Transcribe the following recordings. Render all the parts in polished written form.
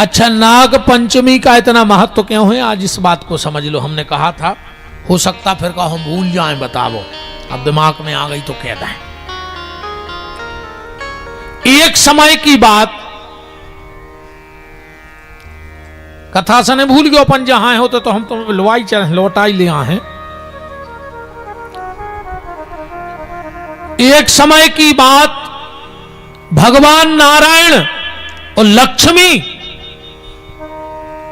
अच्छा, नाग पंचमी का इतना महत्व क्यों है, आज इस बात को समझ लो। हमने कहा था हो सकता फिर कहा हम भूल जाएं, बताओ अब दिमाग में आ गई तो कह दें। एक समय की बात, कथा से नहीं भूल गए अपन, जहां होते तो हम तो लौटा ही ले आए हैं। एक समय की बात, भगवान नारायण और लक्ष्मी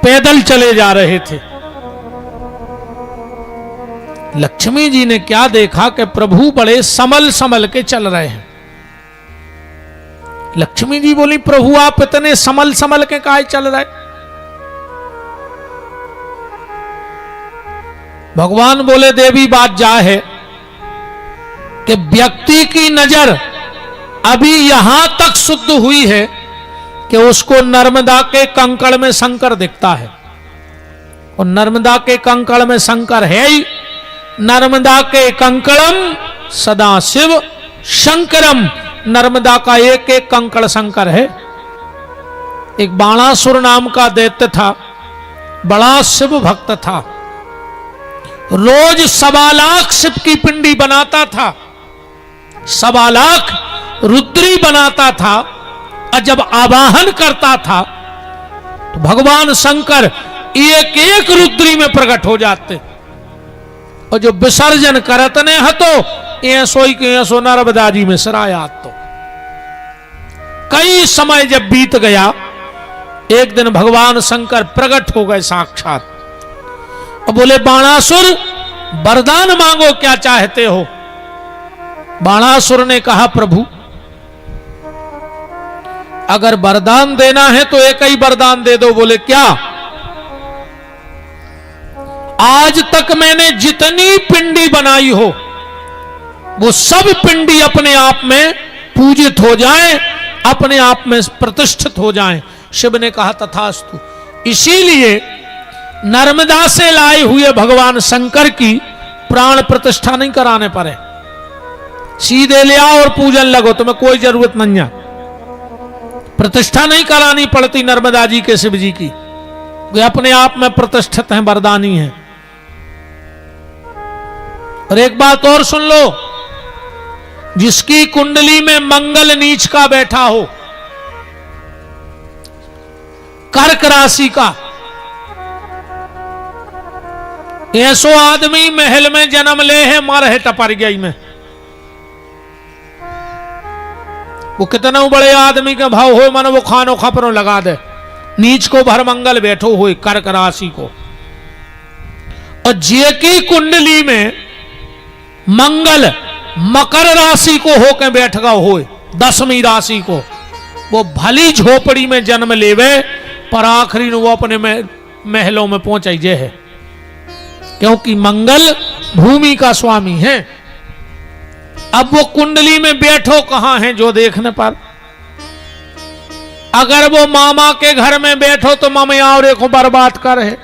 पैदल चले जा रहे थे। लक्ष्मी जी ने क्या देखा कि प्रभु बड़े संभल संभल के चल रहे हैं। लक्ष्मी जी बोली, प्रभु आप इतने संभल संभल के काहे चल रहे? भगवान बोले, देवी बात जा है कि व्यक्ति की नजर अभी यहां तक शुद्ध हुई है कि उसको नर्मदा के कंकड़ में शंकर दिखता है, और नर्मदा के कंकड़ में शंकर है ही। नर्मदा के कंकड़म सदा शिव शंकरम, नर्मदा का एक एक कंकड़ शंकर है। एक बाणासुर नाम का दैत्य था, बड़ा शिव भक्त था, रोज 1.25 लाख शिव की पिंडी बनाता था, 1.25 लाख रुद्री बनाता था, और जब आवाहन करता था तो भगवान शंकर एक एक रुद्री में प्रकट हो जाते, और जो विसर्जन करतने हतो ऐसो ही के ऐसो नर्मदा जी में सरायात। तो कई समय जब बीत गया, एक दिन भगवान शंकर प्रकट हो गए साक्षात, और बोले, बाणासुर वरदान मांगो, क्या चाहते हो? बाणासुर ने कहा, प्रभु अगर वरदान देना है तो एक ही वरदान दे दो। बोले, क्या? आज तक मैंने जितनी पिंडी बनाई हो वो सब पिंडी अपने आप में पूजित हो जाए, अपने आप में प्रतिष्ठित हो जाएं। शिव ने कहा, तथास्तु। इसीलिए नर्मदा से लाए हुए भगवान शंकर की प्राण प्रतिष्ठा नहीं कराने पड़े, सीधे ले आओ और पूजन लगो, तुम्हें कोई जरूरत नहीं है। प्रतिष्ठा नहीं करानी पड़ती नर्मदा जी के, शिव जी की, वे अपने आप में प्रतिष्ठित हैं, वरदानी हैं। और एक बात और सुन लो, जिसकी कुंडली में मंगल नीच का बैठा हो, कर्क राशि का, ऐसो आदमी महल में जन्म ले है, मर है टपरगई में। वो कितना बड़े आदमी का भाव हो, मन वो खानो खपरों लगा दे, नीच को भर मंगल बैठो हो कर्क राशि को। और जे की कुंडली में मंगल मकर राशि को होकर बैठ गया हो, 10वीं राशि को, वो भली झोपड़ी में जन्म लेवे, पर आखिरी वो अपने महलों में पहुंचाई जे है, क्योंकि मंगल भूमि का स्वामी है। अब वो कुंडली में बैठो कहां है जो देखने पर? अगर वो मामा के घर में बैठो तो मामा और को बर्बाद कर है,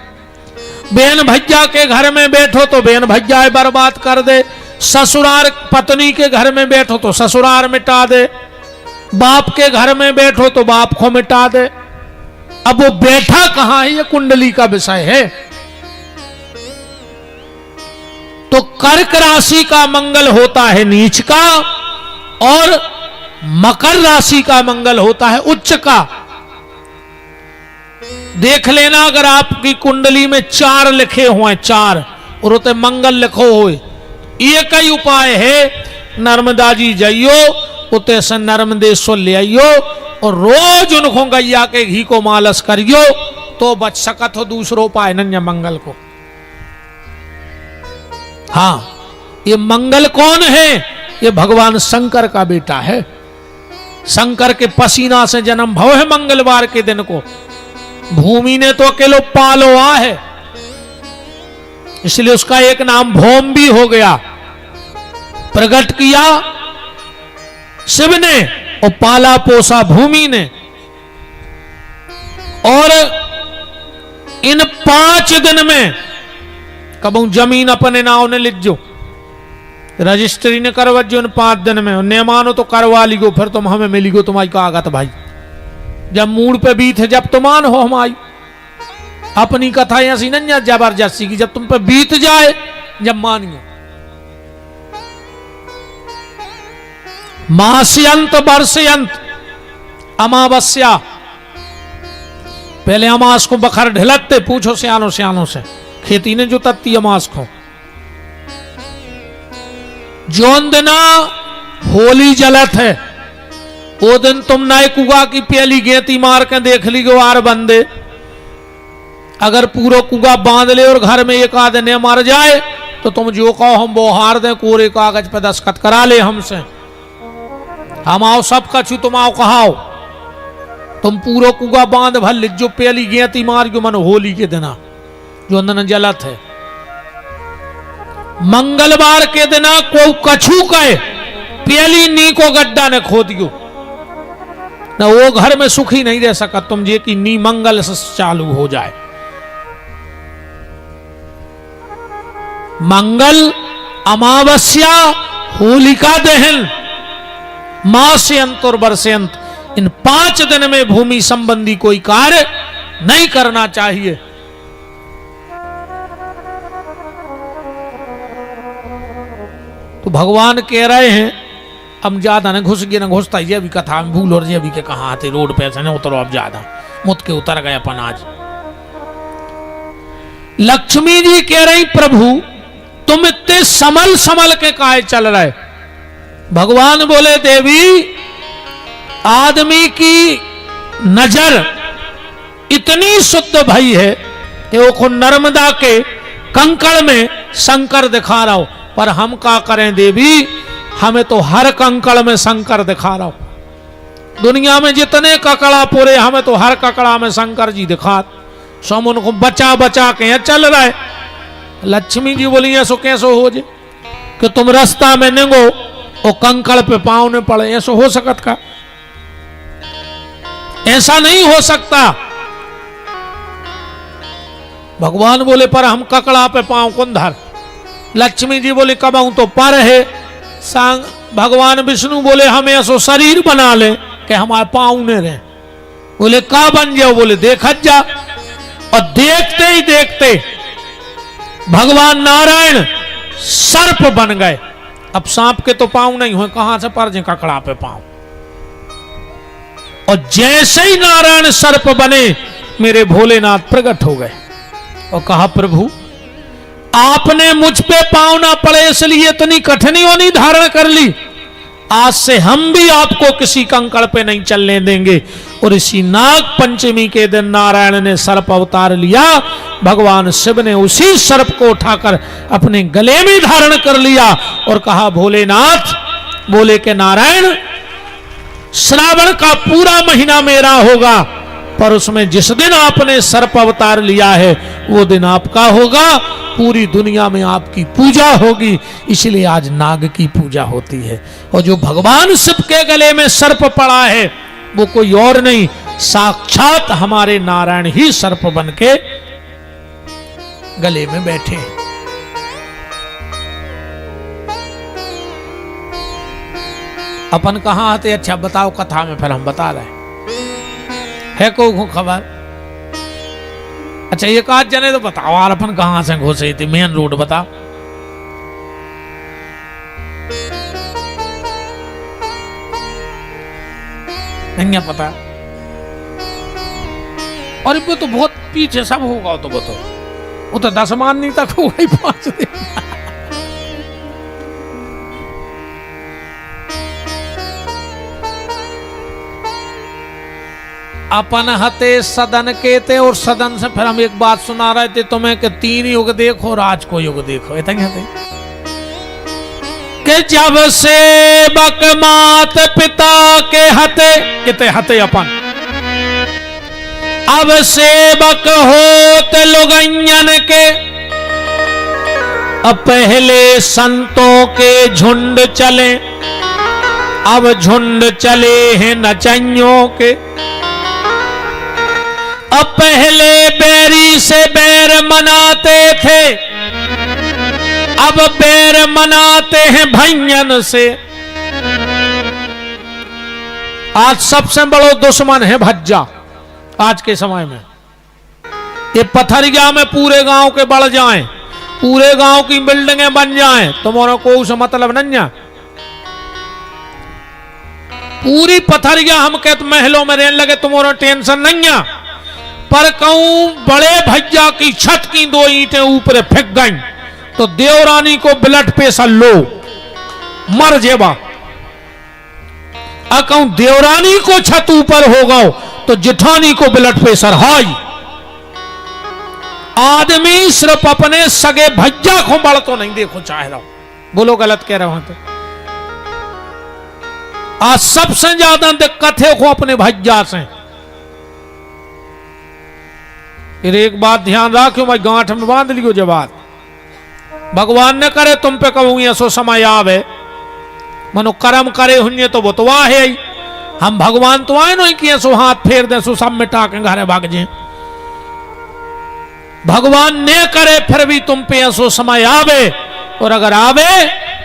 बेन भैया के घर में बैठो तो बेन भैया बर्बाद कर दे, ससुराल पत्नी के घर में बैठो तो ससुराल मिटा दे, बाप के घर में बैठो तो बाप को मिटा दे। अब वो बैठा कहां है, ये कुंडली का विषय है। तो कर्क राशि का मंगल होता है नीच का, और मकर राशि का मंगल होता है उच्च का। देख लेना, अगर आपकी कुंडली में 4 लिखे हुए, 4 और उते मंगल लिखो हो, एक ही उपाय है, नर्मदा जी जाइयो, उते से नर्मदेश्वर ले आइयो, और रोज उनको गैया के घी को मालस करियो, तो बच सकत हो। दूसरो उपाय नहीं मंगल को। हाँ, ये मंगल कौन है? ये भगवान शंकर का बेटा है। शंकर के पसीना से जन्म भव है मंगलवार के दिन को। भूमि ने तो अकेलो पालो आ है, इसलिए उसका एक नाम भौम भी हो गया। प्रकट किया शिव ने और पाला पोसा भूमि ने। और इन 5 दिन में कबू जमीन अपने नाव ने लिख जो, रजिस्ट्री ने करवा जो इन 5 दिन में, ने मानो तो करवा ली गो, फिर तुम हमें मिली गो तुम्हारी कागत भाई। जब मूड पे बीत है जब तो मान हो हमारी अपनी कथा ऐसी नहीं जबरदस्ती की, जब तुम पे बीत जाए जब मानियो। मास्यंत वर्षयंत अमावस्या, पहले अमास को बखर ढिलकते, पूछो सियानों सियानों से, खेती ने जो तत्ती अमास को। जोन दिना होली जलत है वो दिन तुम नए कुआ की प्याली गेती मार के देख ली गो आर बंदे, अगर पूरा कुआ बांध ले और घर में एक आदमी मर जाए तो तुम जो कहो हम वो हार दें, कोरे कागज पे दस्तखत करा ले हमसे, हम आओ सब कछु तुम आओ कहाओ, तुम पूरा कुआ बांध भर लिख जो प्याली गेती मार जो मन होली के दिना जो अंदर जलत है। मंगलवार के दिना को कछु कहे प्याली नी को गड्ढा ने खोदियो ना, वो घर में सुखी नहीं रह सका, तुम जे की नी मंगल से चालू हो जाए। मंगल, अमावस्या, होलिका दहन, मास्यंत और वर्षयंत, इन 5 दिन में भूमि संबंधी कोई कार्य नहीं करना चाहिए। तो भगवान कह रहे हैं हम ज्यादा न घुस गए न घुसता, ये भी कथा में भूल और ये भी के कहा आते रोड पे से न उतरो, अब ज्यादा मुत के उतर गए अपन आज। लक्ष्मी जी कह रही प्रभु तुम इतने समल समल के काहे चल रहे। भगवान बोले देवी आदमी की नजर इतनी शुद्ध भई है कि वो को नर्मदा के कंकड़ में शंकर दिखा रहा हो, पर हम क्या करें देवी, हमें तो हर कंकड़ में शंकर दिखा रहा हो। दुनिया में जितने ककड़ा पूरे हमें तो हर ककड़ा में शंकर जी दिखा, सम उनको बचा बचा के चल रहा है। लक्ष्मी जी बोली ऐसो कैसो हो जे कि तुम रास्ता में निगो और कंकड़ पे पांव न पड़े, ऐसो हो सकत का? ऐसा नहीं हो सकता। भगवान बोले पर हम ककड़ा पे पांव कौन धर। लक्ष्मी जी बोले कब आऊं तो पर है। सांग भगवान विष्णु बोले हमें ऐसो शरीर बना ले कि हमारे पांव ने रहे। बोले का बन जाओ, बोले देखत जा। और देखते ही देखते भगवान नारायण सर्प बन गए। अब सांप के तो पांव नहीं हुए, कहां से पर जे ककड़ा पे पांव। और जैसे ही नारायण सर्प बने मेरे भोलेनाथ प्रकट हो गए और कहा प्रभु आपने मुझ पे पांव ना पड़े इसलिए इतनी कठिनाइयों नहीं धारण कर ली, आज से हम भी आपको किसी कंकड़ पे नहीं चलने देंगे। और इसी नाग पंचमी के दिन नारायण ने सर्प अवतार लिया। भगवान शिव ने उसी सर्प को उठाकर अपने गले में धारण कर लिया और कहा भोलेनाथ, बोले के नारायण श्रावण का पूरा महीना मेरा होगा, पर उसमें जिस दिन आपने सर्प अवतार लिया है वो दिन आपका होगा, पूरी दुनिया में आपकी पूजा होगी, इसलिए आज नाग की पूजा होती है। और जो भगवान शिव के गले में सर्प पड़ा है वो कोई और नहीं, साक्षात हमारे नारायण ही सर्प बन के गले में बैठे हैं। अपन कहां आते? अच्छा बताओ कथा में, फिर हम बता रहे है को खबर। अच्छा ये काज जने तो बताओ यार, अपन कहां से घुसे थे? मेन रोड बताओ। नहीं पता। और वो तो बहुत पीछे सब होगा, तो बताओ वो तो 10 मान तक होगा ही 5 दिन। अपन हते सदन के थे और सदन से फिर हम एक बात सुना रहे थे तुम्हें कि 3 युग देखो और आज को युग देखो। इतने हते कि जब से बक मात पिता के हते किते हते अपन, अब सेवक होत लोगयन के, अब पहले संतों के झुंड चले, अब झुंड चले हैं नचइयों के। अब पहले बैरी से बैर मनाते थे, अब बैर मनाते हैं भैयन से। आज सबसे बड़ो दुश्मन है भज्जा। आज के समय में ये पथरिया में पूरे गांव के बढ़ जाएं, पूरे गांव की बिल्डिंगें बन जाएं, तुम्हारा कोई से मतलब नहीं है। पूरी पथरिया हम कहते महलों में रहने लगे, तुम्हारा टेंशन नहीं है। पर कहूं बड़े भैया की छत की 2 ईंटें ऊपर फेंक गई तो देवरानी को ब्लड प्रेशर लो, मर जेबा। कहूं देवरानी को छत ऊपर हो गओ तो जेठानी को ब्लड प्रेशर हाई। आदमी सिर्फ अपने सगे भैया को बड़ तो नहीं देखो चाह रहा, बोलो गलत कह रहा हूं तो। आज सबसे ज्यादा दिक्कत है को अपने भैया से। फिर एक बात ध्यान रखो, मैं गांठ में बांध लियो जब बात भगवान ने करे तुम पे कहूं ऐसो समय आवे, मनो कर्म करे हुन्य तो वो तो है ही। हम भगवान तो आए नहीं कि ऐसो हाथ फेर दे सो सब मिटा के घरे भाग जाए। भगवान ने करे फिर भी तुम पे ऐसो समय आवे, और अगर आवे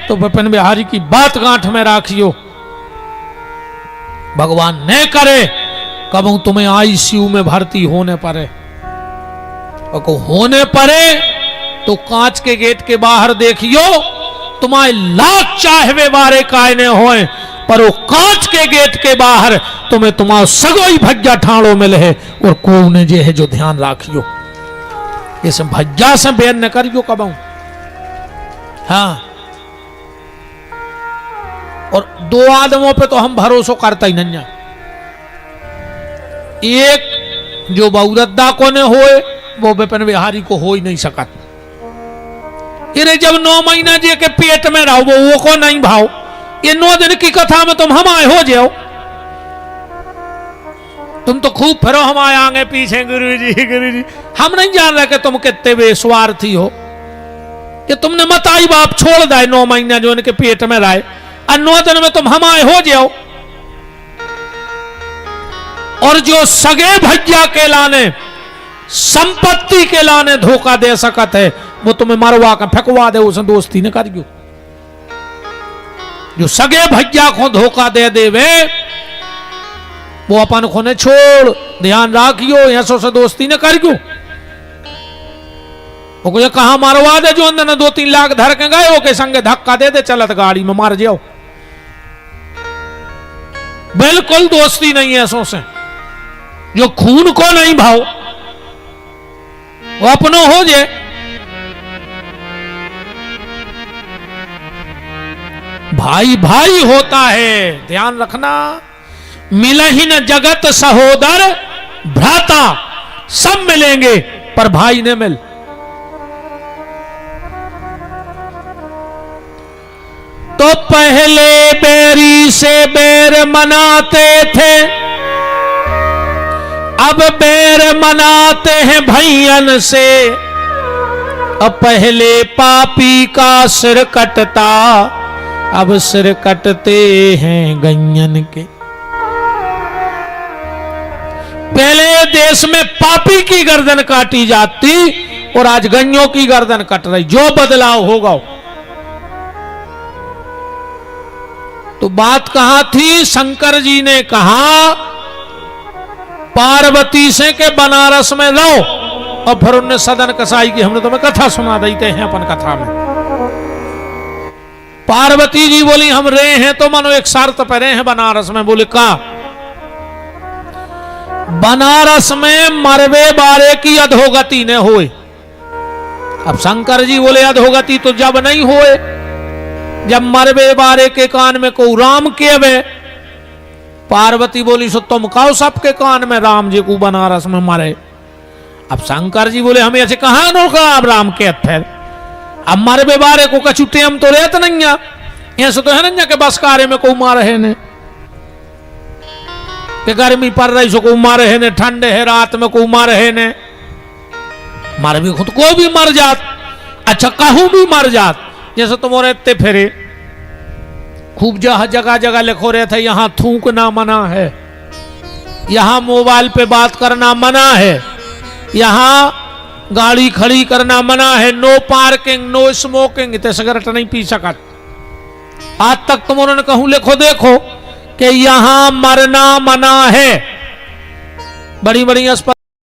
तो विपिन बिहारी की बात गांठ में राखियो। भगवान ने करे कब तुम्हें आईसीयू में भर्ती होने पड़े, और को होने पड़े तो कांच के गेट के बाहर देखियो, तुम्हारे लाख चाहवे बारे कायने होए, पर वो कांच के गेट के बाहर तुम्हें तुम्हारा सगोई भज्जा ठाणो मिले है, और को ने जे है जो ध्यान राखियो। इस भज्जा से बेन न करियो कब। हाँ, और 2 आदमों पे तो हम भरोसा करता ही नहीं। एक जो बहुरद्दा को ने होए वो विपिन बिहारी को हो ही नहीं सकत। इरे जब 9 महीना जे के पेट में रहो वो को नहीं भाव। ये 9 दिन की कथा में तुम हमारे हो जाओ, तुम तो खूब फिरो हमारे आगे पीछे गुरुजी। हम नहीं जान रहे कि तुम कितने बेस्वार्थी हो। कि तुमने मताई बाप छोड़ दाए 9 महीना जो इनके पेट में रहे, और 9 दिन में तुम हमारे हो जाओ। और जो सगे भैया के लाने संपत्ति के लाने धोखा दे सकत है, वो तुम्हें मरवा कर फेंकवा दे, उसे दोस्ती न करियो। जो सगे भैया को धोखा दे देवे वो अपन को ने छोड़, ध्यान राखियो, ऐसो से दोस्ती न करियो। वो ये कहा मरवा दे जो अंदर 2-3 लाख धर के गए, ओके संगे धक्का दे दे चलत गाड़ी में मार जाओ। बिल्कुल दोस्ती नहीं है ऐसों से। जो खून को नहीं भाव वो अपनों हो जाए। भाई भाई होता है, ध्यान रखना। मिलहि न जगत सहोदर भ्राता, सब मिलेंगे पर भाई ने मिल। तो पहले बैरी से बैर मनाते थे, अब बैर मनाते हैं भैयन से। अब पहले पापी का सिर कटता, अब सिर कटते हैं गैयन के। पहले देश में पापी की गर्दन काटी जाती और आज गैयों की गर्दन कट रही। जो बदलाव होगा। तो बात कहां थी? शंकर जी ने कहा पार्वती से के बनारस में लो, और फिर उनने सदन कसाई की। हमने तुम्हें कथा सुना देते हैं अपन कथा में। पार्वती जी बोली हम रहे हैं तो मानो एक शर्त पे रहे हैं बनारस में। बोले का? बनारस में मरवे बारे की अधोगति ने होए। अब शंकर जी बोले अधोगति तो जब नहीं होए जब मरवे बारे के कान में को राम केवे। पार्वती बोली सो तुम कहो सबके कान में राम जी को बनारस में मरे। अब शंकर जी बोले हमें ऐसे कहा नो का अब राम के फिर अब मरवे बारे को कछु टेम तो रहता नहीं है। ऐसे तो है ना कि बस कार्य में को मारे है ने कि गर्मी पड़ रही सो को मारे है ने, ठंडे है रात में को मारे है ने। मर भी खुद को भी मर जात, अच्छा कहूं भी मर जात। जैसे तुम रहते फिरे खूब जगह जगह लिखो रहे थे यहां थूकना मना है, यहां मोबाइल पे बात करना मना है, यहां गाड़ी खड़ी करना मना है, नो पार्किंग, नो स्मोकिंग। इतने सिगरेट नहीं पी सकत। आज तक तुम उन्होंने कहूं लिखो देखो कि यहां मरना मना है। बड़ी बड़ी अस्पताल